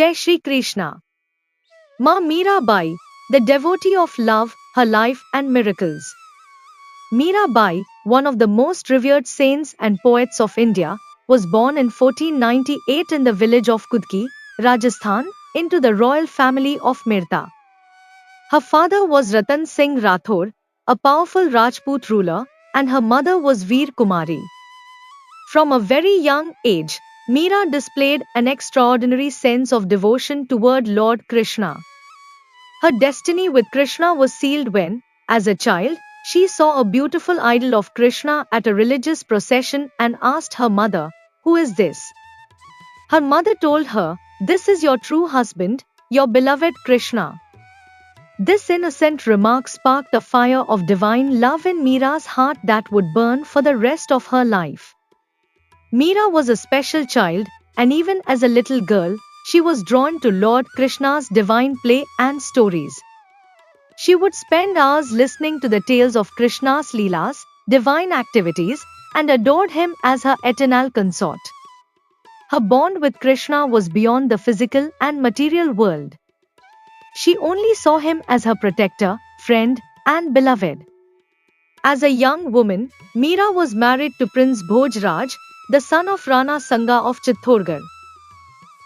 Jai Shri Krishna. Ma Meera Bai, the devotee of love, her life and miracles. Meera Bai, one of the most revered saints and poets of India, was born in 1498 in the village of Kudki, Rajasthan, into the royal family of Mirta. Her father was Ratan Singh Rathore, a powerful Rajput ruler, and her mother was Veer Kumari. From a very young age, Meera displayed an extraordinary sense of devotion toward Lord Krishna. Her destiny with Krishna was sealed when, as a child, she saw a beautiful idol of Krishna at a religious procession and asked her mother, "Who is this?" Her mother told her, "This is your true husband, your beloved Krishna." This innocent remark sparked a fire of divine love in Meera's heart that would burn for the rest of her life. Meera was a special child, and even as a little girl, she was drawn to Lord Krishna's divine play and stories. She would spend hours listening to the tales of Krishna's Leelas, divine activities, and adored him as her eternal consort. Her bond with Krishna was beyond the physical and material world. She only saw him as her protector, friend, and beloved. As a young woman, Meera was married to Prince Bhojraj, the son of Rana Sanga of Chittorgarh.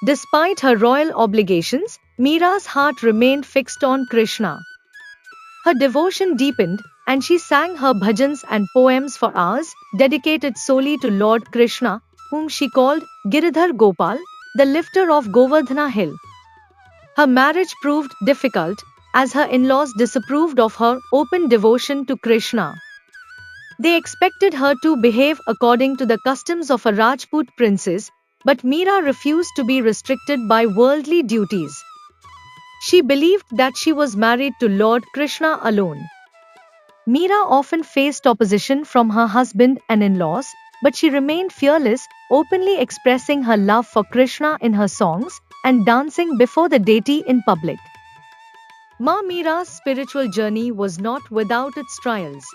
Despite her royal obligations, Meera's heart remained fixed on Krishna. Her devotion deepened, and she sang her bhajans and poems for hours, dedicated solely to Lord Krishna, whom she called Giridhar Gopal, the lifter of Govardhana hill. Her marriage proved difficult, as her in-laws disapproved of her open devotion to Krishna. They expected her to behave according to the customs of a Rajput princess, but Meera refused to be restricted by worldly duties. She believed that she was married to Lord Krishna alone. Meera often faced opposition from her husband and in-laws, but she remained fearless, openly expressing her love for Krishna in her songs and dancing before the deity in public. Ma Meera's spiritual journey was not without its trials.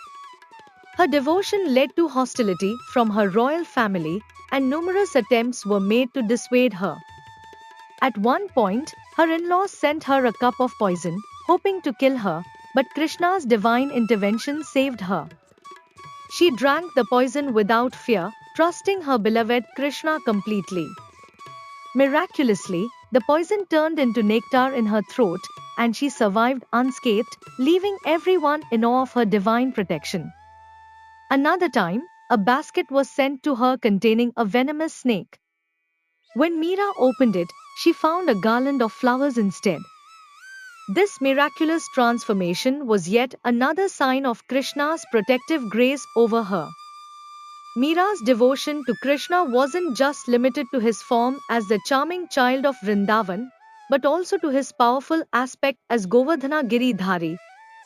Her devotion led to hostility from her royal family, and numerous attempts were made to dissuade her. At one point, her in-laws sent her a cup of poison, hoping to kill her, but Krishna's divine intervention saved her. She drank the poison without fear, trusting her beloved Krishna completely. Miraculously, the poison turned into nectar in her throat, and she survived unscathed, leaving everyone in awe of her divine protection. Another time, a basket was sent to her containing a venomous snake. When Meera opened it, she found a garland of flowers instead. This miraculous transformation was yet another sign of Krishna's protective grace over her. Meera's devotion to Krishna wasn't just limited to his form as the charming child of Vrindavan, but also to his powerful aspect as Govardhana Giridhari.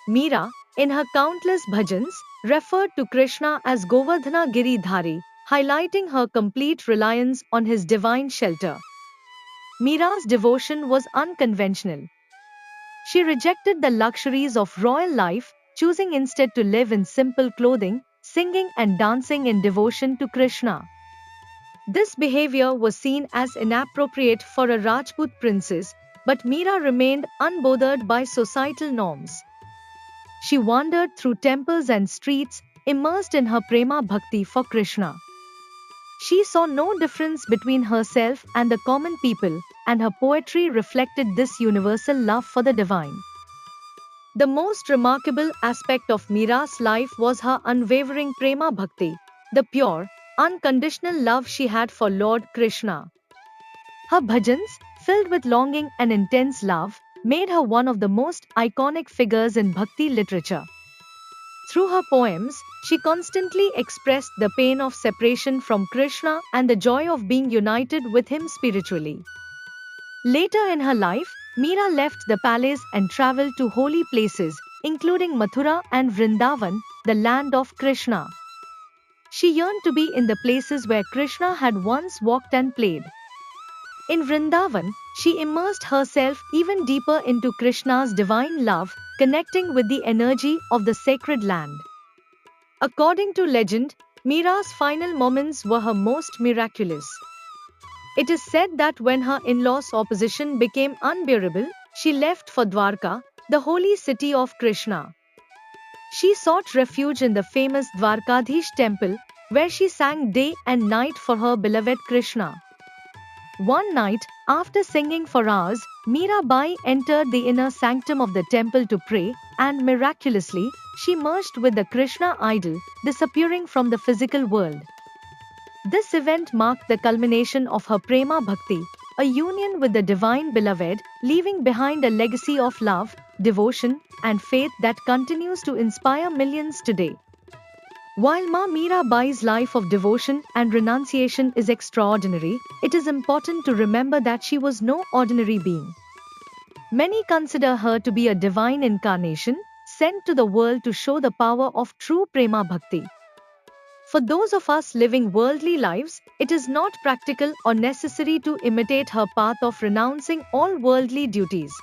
Meera, in her countless bhajans, referred to Krishna as Govardhana Giridhari, highlighting her complete reliance on his divine shelter. Meera's devotion was unconventional. She rejected the luxuries of royal life, choosing instead to live in simple clothing, singing and dancing in devotion to Krishna. This behavior was seen as inappropriate for a Rajput princess, but Meera remained unbothered by societal norms. She wandered through temples and streets, immersed in her prema bhakti for Krishna. She saw no difference between herself and the common people, and her poetry reflected this universal love for the divine. The most remarkable aspect of Meera's life was her unwavering prema bhakti, the pure, unconditional love she had for Lord Krishna. Her bhajans, filled with longing and intense love, made her one of the most iconic figures in bhakti literature. Through her poems, she constantly expressed the pain of separation from Krishna and the joy of being united with him spiritually. Later in her life, Meera left the palace and traveled to holy places, including Mathura and Vrindavan, the land of Krishna. She yearned to be in the places where Krishna had once walked and played. In Vrindavan, she immersed herself even deeper into Krishna's divine love, connecting with the energy of the sacred land. According to legend, Meera's final moments were her most miraculous. It is said that when her in-laws' opposition became unbearable, she left for Dwarka, the holy city of Krishna. She sought refuge in the famous Dwarkadhish temple, where she sang day and night for her beloved Krishna. One night, after singing for hours, Meera Bai entered the inner sanctum of the temple to pray, and miraculously, she merged with the Krishna idol, disappearing from the physical world. This event marked the culmination of her prema bhakti, a union with the divine beloved, leaving behind a legacy of love, devotion, and faith that continues to inspire millions today. While Ma Meera Bai's life of devotion and renunciation is extraordinary, it is important to remember that she was no ordinary being. Many consider her to be a divine incarnation, sent to the world to show the power of true prema bhakti. For those of us living worldly lives, it is not practical or necessary to imitate her path of renouncing all worldly duties.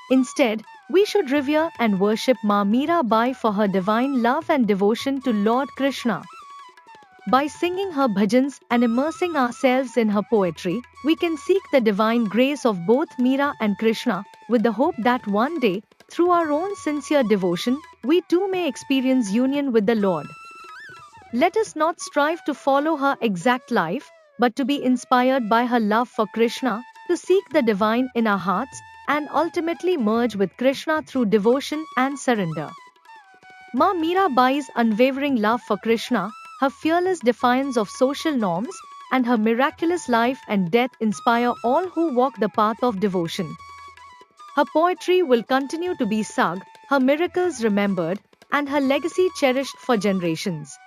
Instead, we should revere and worship Ma Meera Bai for her divine love and devotion to Lord Krishna. By singing her bhajans and immersing ourselves in her poetry, we can seek the divine grace of both Meera and Krishna, with the hope that one day, through our own sincere devotion, we too may experience union with the Lord. Let us not strive to follow her exact life, but to be inspired by her love for Krishna, to seek the divine in our hearts, and ultimately merge with Krishna through devotion and surrender. Ma Meera Bai's unwavering love for Krishna, her fearless defiance of social norms, and her miraculous life and death inspire all who walk the path of devotion. Her poetry will continue to be sung, her miracles remembered, and her legacy cherished for generations.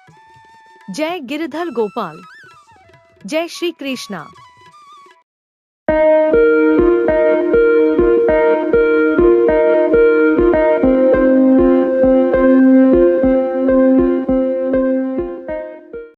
Jai Giridhar Gopal. Jai Shri Krishna.